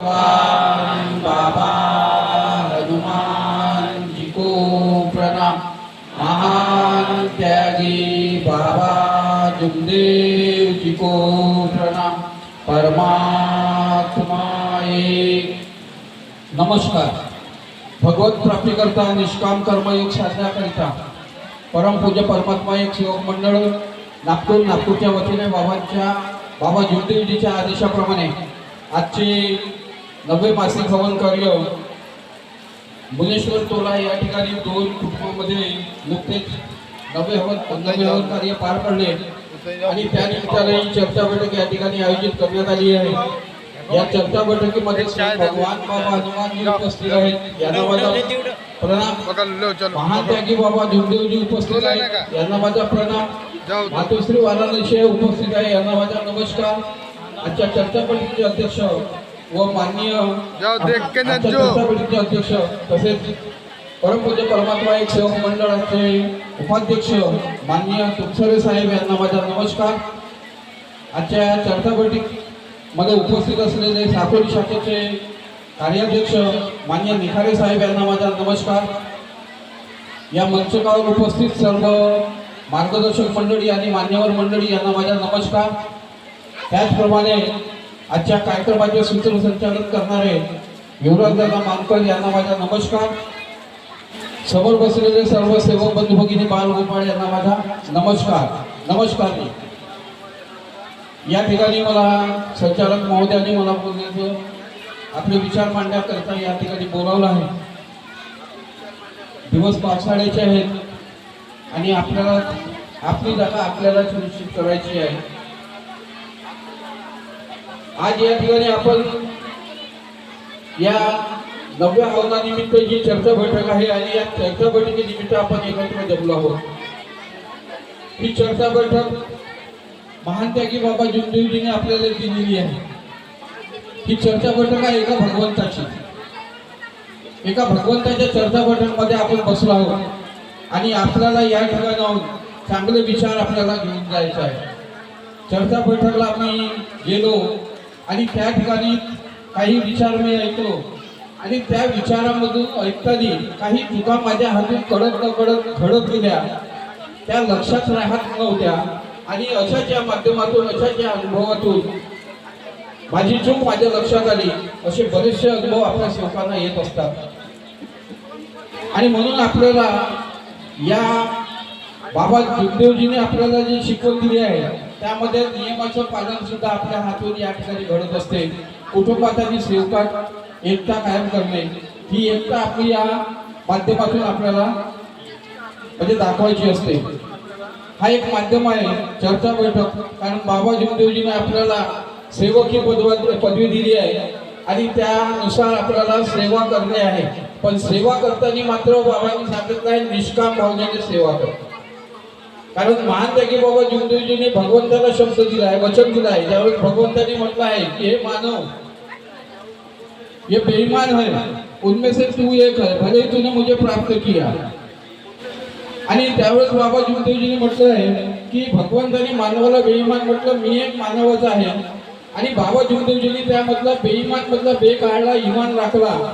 भगवान बाबा हनुमान जी को प्रणाम। महान त्यागी बाबा जुगदेव जी को प्रणाम। परमात्मा एक। नमस्कार। भगवत प्राप्ती करता निष्काम कर्मयोग साधण्याकरिता परमपूज्य परमात्मा एक सेवक मंडळ नागपूरच्या वतीने बाबा जुगदेवजीच्या आदेशाप्रमाणे आजचे 90 मासिक हवन कार्य मुनेश्वर टोला या ठिकाणी 2 कुटुंबामध्ये नुकतेच 90 हवन कार्य पार पडले आणि त्यानिमित्ताने चर्चा बैठक या ठिकाणी आयोजित करण्यात आली आहे। या चर्चा बैठकीमध्ये भगवान बाबा हनुमान जी उपस्थित आहेत, यांना माझा प्रणाम। महात्यागी बाबा जुगदेवजी उपस्थित आहेत, यांना माझा प्रणाम। मातोश्री वाराणसी उपस्थित आहे, यांना माझा नमस्कार। आजच्या चर्चा बैठकीचे अध्यक्ष व माननीय चर्चा बैठकीचे अध्यक्ष तसेच परमपूज्य परमात्मा एक सेवक मंडळाचे उपाध्यक्ष माननीय तुपसरे साहेब, यांना माझा नमस्कार। आजच्या चर्चा बैठकीमध्ये उपस्थित असलेले साकोली शाखेचे कार्याध्यक्ष माननीय निखारे साहेब, यांना माझा नमस्कार। या मंचकावर उपस्थित सर्व मार्गदर्शक मंडळी आणि मान्यवर मंडळी, यांना माझा नमस्कार। त्याचप्रमाणे आजच्या कार्यक्रमाचे सूत्रसंचालन करणारे युवराजदादा मानकर, यांना माझा नमस्कार। समोर बसलेले सर्व सेवक बंधू भगिनी बालगोपाळ, यांना माझा नमस्कार। या ठिकाणी मला संचालक महोदयांनी मला बोलण्याचं आपले विचार मांडण्याकरता या ठिकाणी बोलावलं आहे। दिवस पावसाळ्याचे आहेत आणि आपली जागा आपल्याला सुनिश्चित करायची आहे। आज या ठिकाणी आपण या 90 हवनानिमित्त जी चर्चा बैठक आहे आणि या चर्चा बैठकीनिमित्त आपण एकत्र जमलो आहोत। ही चर्चा बैठक महान त्यागी बाबा जुगदेवजीने आपल्याला दिलेली आहे। ही चर्चा बैठक आहे एका भगवंताच्या चर्चा बैठकमध्ये आपण बसलो आहोत आणि आपल्याला या ठिकाणाहून चांगले विचार आपल्याला घेऊन जायचे आहे। चर्चा बैठकला आम्ही गेलो आणि त्या ठिकाणी काही विचार मी ऐकलो आणि त्या विचारामधून ऐकताना काही चुका माझ्या हातून कळत घडत गेल्या, त्या लक्षात राहत नव्हत्या आणि अशाच्या माध्यमातून अशाच्या अनुभवातून माझी चूक माझ्या लक्षात आली। असे बरेचसे अनुभव आपल्या सेवकांना येत असतात आणि म्हणून आपल्याला या बाबा जुगदेवजीने आपल्याला जी शिकवण दिली आहे त्यामध्ये नियमाचं पालन सुद्धा आपल्या हातून या ठिकाणी घडत असते। कुटुंबात आणि सेवकात एकता कायम करणे, ही एकता आपली या माध्यमातून आपल्याला म्हणजे दाखवायची असते। हा एक माध्यम आहे चर्चा बैठक, कारण बाबा जुगदेवजीने आपल्याला सेवक ही पदवी दिली आहे आणि त्यानुसार आपल्याला सेवा करणे आहे। पण सेवा करताना मात्र बाबांनी सांगितलं आहे निष्काम भावनेने सेवा कर, कारण महान त्यागी बाबा जुगदेवजीने भगवंताला शब्द दिला आहे, वचन दिला आहे। ज्यावेळेस भगवंताने म्हटलं आहे की हे मानव, ये बेईमान है, उनमें से तू एक है, भले तूने मुझे प्राप्त किया। आणि त्यावेळेस बाबा जुगदेवजीने म्हटलं आहे की भगवंताने मानवाला बेईमान म्हटलं, मी एक मानवच आहे। आणि बाबा जुगदेवजीने त्यामधला बेईमान मधला बे काढला, इमान राखला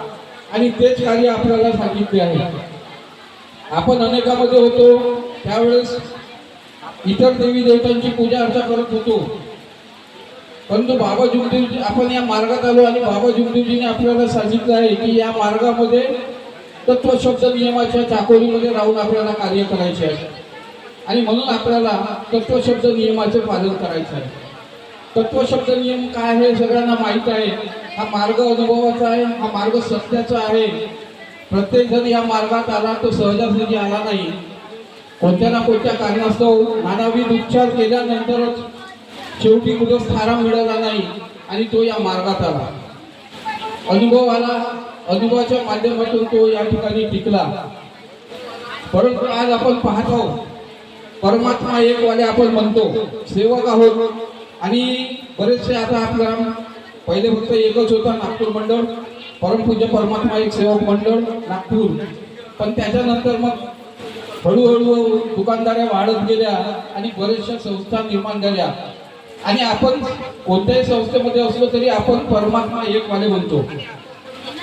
आणि तेच कार्य आपल्याला सांगितले आहे। आपण अनेकामध्ये होतो त्यावेळेस इतर देवी देवतांची पूजा अर्चा करत होतो, परंतु बाबा जुगदेवजी आपण या मार्गात आलो आणि बाबा जुगदेवजीने आपल्याला सांगितलं आहे की या मार्गामध्ये तत्वशब्द नियमाच्या चाकोरीमध्ये राहून आपल्याला कार्य करायचे आहे आणि म्हणून आपल्याला तत्वशब्द नियमाचे पालन करायचे आहे। तत्वशब्द नियम काय आहे सगळ्यांना माहीत आहे। हा मार्ग अनुभवाचा आहे, हा मार्ग सत्याचा आहे। प्रत्येक जण या मार्गात आला तो सहजासहजी आला नाही, कोणत्या ना कोणत्या कारणास्तव नानाविध उपचार केल्यानंतरच शेवटी कुठं आराम मिळाला नाही आणि तो या मार्गात आला, अनुभव आला, अनुभवाच्या माध्यमातून तो या ठिकाणी टिकला। परंतु आज आपण पाहतो परमात्मा एक वाले आपण म्हणतो, सेवक आहोत आणि बरेचसे आता आपला पहिले फक्त एकच होता नागपूर मंडळ, परमपूज्य परमात्मा एक सेवक मंडळ नागपूर, पण त्याच्यानंतर मग हळूहळू दुकानदाऱ्या वाढत गेल्या आणि बरेचशा संस्था निर्माण झाल्या आणि आपण कोणत्याही संस्थेमध्ये असलो तरी आपण परमात्मा एकवाले म्हणतो.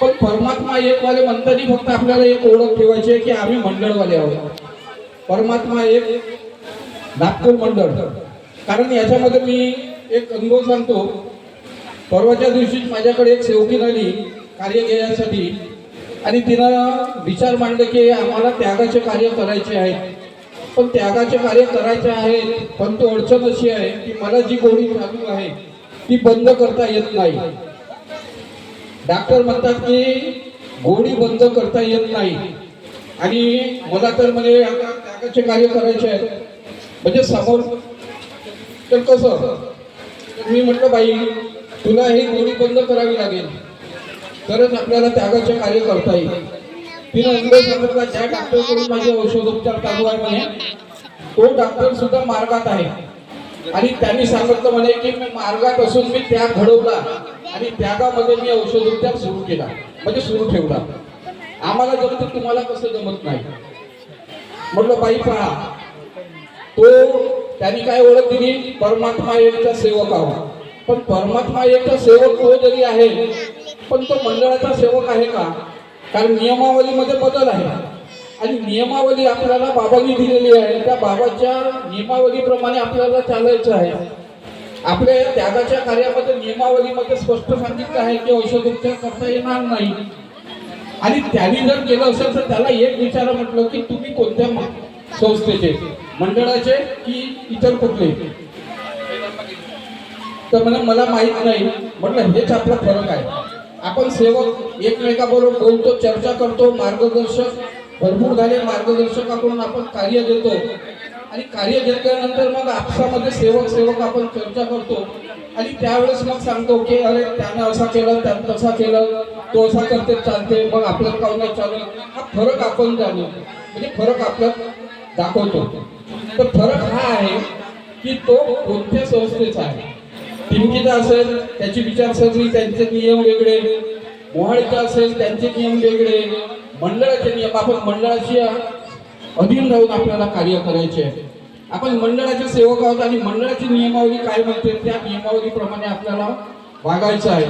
पण परमात्मा एकवाले म्हणताना फक्त आपल्याला एक ओळख ठेवायची आहे की आम्ही मंडळवाले आहोत. परमात्मा एक नागपूर मंडळ. कारण याच्यामध्ये मी एक अनुभव सांगतो. परवाच्या दिवशीच माझ्याकडे एक सेवकीन आली कार्य घेण्यासाठी आणि तिनं विचार मांडले की आम्हाला त्यागाचे कार्य करायचे आहे. पण त्यागाचे कार्य करायचे आहे, पण तो अडचण अशी आहे की मला जी गोळी चालू आहे ती बंद करता येत नाही. डॉक्टर म्हणतात की गोळी बंद करता येत नाही आणि मला तर म्हणजे आता त्यागाचे कार्य करायचे आहे म्हणजे समोर. तर कसं? मी म्हटलं बाई तुला ही गोळी बंद करावी लागेल तरच आपल्याला त्यागाचे कार्य करता येईल. तिने अनुभव सांगितला ज्या डॉक्टरकडून माझे औषधोपचार चालू आहे म्हणे तो डॉक्टर सुद्धा मार्गात आहे आणि त्यांनी सांगितलं म्हणे की मी मार्गात असून मी त्याग घडवला आणि त्यागामध्ये मी औषधोपचार सुरू केला म्हणजे सुरू ठेवला. आम्हाला जमतं तुम्हाला कसं जमत नाही. म्हटलं बाई पहा तो त्यांनी काय ओळख दिली परमात्मा एकचा सेवक आहोत. पण परमात्मा एकचा सेवक तो जरी आहे पण तो मंडळाचा सेवक आहे का? कारण नियमावलीमध्ये बदल आहे आणि नियमावली आपल्याला बाबांनी दिलेली आहे. त्या बाबाच्या नियमावलीप्रमाणे आपल्याला चालायचं आहे. आपल्या त्यागाच्या कार्यामध्ये नियमावलीमध्ये स्पष्ट सांगितलं आहे की औषधोपचार करता येणार नाही. आणि त्यांनी जर केलं असेल तर त्याला एक विचारा म्हटलं की तुम्ही कोणत्या संस्थेचे मंडळाचे की इतर कुठले? तर म्हणे मला माहित नाही. म्हटलं हेच आपला फरक आहे. आपण सेवक एकमेकाबरोबर बोलतो, चर्चा करतो, मार्गदर्शक भरपूर झाले मार्गदर्शकाकडून आपण कार्य घेतो आणि कार्य घेतल्यानंतर मग आपसामध्ये सेवक आपण चर्चा करतो आणि त्यावेळेस मग सांगतो की अरे त्याने असं केलं त्यानं तसा केलं तो असा करते चालते मग आपल्याला काऊन नाही चालत. हा फरक आपण जाणू म्हणजे फरक आपल्यात दाखवतो. तर फरक हा आहे की तो कोणत्या संस्थेचा आहे. टिमकीचा असेल त्याची विचारसरणी त्यांचे नियम वेगळे, मोहाळीचा असेल त्यांचे नियम वेगळे, मंडळाचे नियम. आपण मंडळाची अधीन राहून आपल्याला कार्य करायचे आहे. आपण मंडळाचे सेवक आहोत आणि मंडळाची नियमावली काय म्हणते त्या नियमावलीप्रमाणे आपल्याला वागायचं आहे.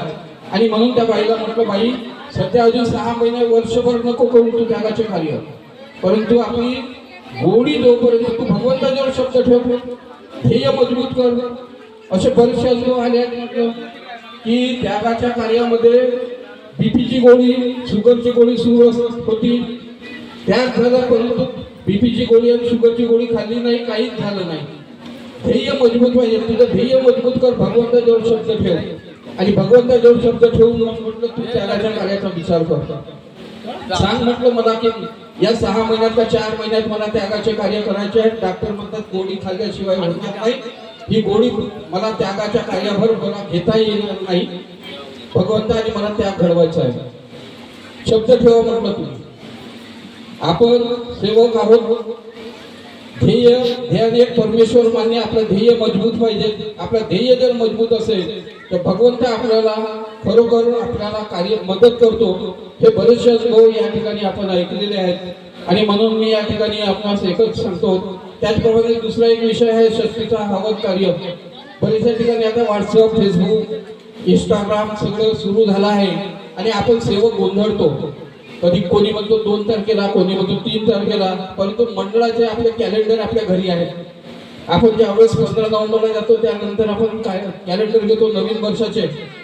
आणि म्हणून त्या बाईला म्हटलं बाई सध्या अजून 6 महिने वर्षभर नको करू तू त्यागाचे कार्य, परंतु आपली गोडी जोपर्यंत तू भगवंताजवळ शब्द ठेव, ध्येय मजबूत कर. असे बरेचसे अनुभव आले आहेत. म्हटलं की त्यागाच्या कार्यामध्ये बीपीची गोळी शुगरची गोळी सुरू होती. त्याच झालं परंतु बीपीची गोळी आणि शुगरची गोळी खाल्ली नाही, काहीच झालं नाही. ध्येय मजबूत पाहिजे. तुझं ध्येय मजबूत कर, भगवंताजवळ शब्द ठेव आणि भगवंताजवळ शब्द ठेवून मग म्हटलं तू त्यागाच्या कार्याचा विचार कर. सांग म्हटलं मला की या 6 महिन्यात का 4 महिन्यात मला त्यागाचे कार्य करायचे आहे. डॉक्टर म्हणतात गोळी खाल्ल्याशिवाय होणार नाही. ही गोळी मला त्यागाच्या कार्याभर मला घेता येणार नाही. भगवंताने मला त्याग घडवायचा आहे. शब्द ठेवा म्हटलं तुम्ही. आपण सेवक आहोत. ध्येय एक परमेश्वर मान्य. आपलं ध्येय मजबूत पाहिजे. आपलं ध्येय जर मजबूत असेल तर भगवंत आपल्याला खरोखर आपल्याला कार्य मदत करतो. हे बरेचसे अनुभव या ठिकाणी आपण ऐकलेले आहेत आणि म्हणून मी या ठिकाणी आपणास एकच सांगतो. त्याचप्रमाणे दुसरा एक विषय आहे षष्टीचा हवन कार्य. बरेचशा ठिकाणी आता व्हॉट्सअप, फेसबुक, इंस्टाग्राम सगळं सुरू झालं आहे आणि आपण सेवक गोंधळतो. कधी कोणी म्हणतो 2 तारखेला, कोणी म्हणतो 3 तारखेला, परंतु मंडळाचे आपले कॅलेंडर आपल्या घरी आहेत. आपण ज्यावेळेस 15 नोव्हेंबरला जातो त्यानंतर आपण कॅलेंडर घेतो नवीन वर्षाचे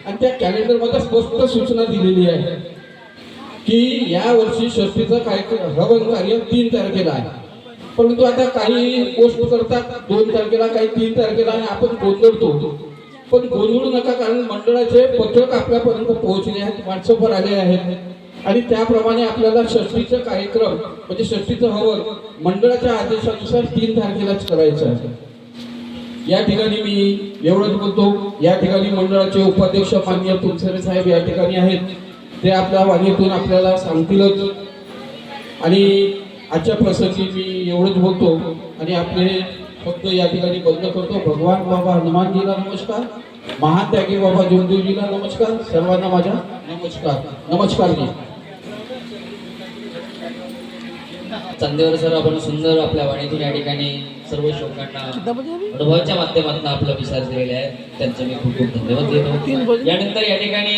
आणि त्या कॅलेंडरमध्ये स्पष्ट सूचना दिलेली आहे की या वर्षी षष्टीचं हवन कार्य 3 तारखेला आहे. परंतु आता काही पोस्ट करतात 2 तारखेला, काही 3 तारखेला आणि आपण गोंधळतो. पण गोंधळू नका, कारण मंडळाचे पत्रक आपल्यापर्यंत पोहोचले आहेत, व्हॉट्सअपवर आले आहेत आणि त्याप्रमाणे आपल्याला षष्टीचा कार्यक्रम म्हणजे षष्टीचं हवन मंडळाच्या आदेशानुसार 3 तारखेलाच करायचं आहे. या ठिकाणी मी एवढंच बोलतो. या ठिकाणी मंडळाचे उपाध्यक्ष माननीय तुमसरे साहेब या ठिकाणी आहेत. ते आपल्या वाणीतून आपल्याला सांगतीलच आणि आजच्या प्रसंगी मी एवढंच बोलतो आणि आपले शब्द या ठिकाणी बंद करतो. भगवान बाबा हनुमानजीला नमस्कार, महात्यागी बाबा जोंदूजीला नमस्कार, सर्वांना माझा नमस्कार. नमस्कार जी. चांदेवर सर आपण सुंदर आपल्या वाणीतून या ठिकाणी सर्व श्लोकांना अनुभवाच्या माध्यमातून आपला विचार दिलेला आहे. त्यांचे मी खूप खूप धन्यवाद देतो. यानंतर या ठिकाणी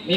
मी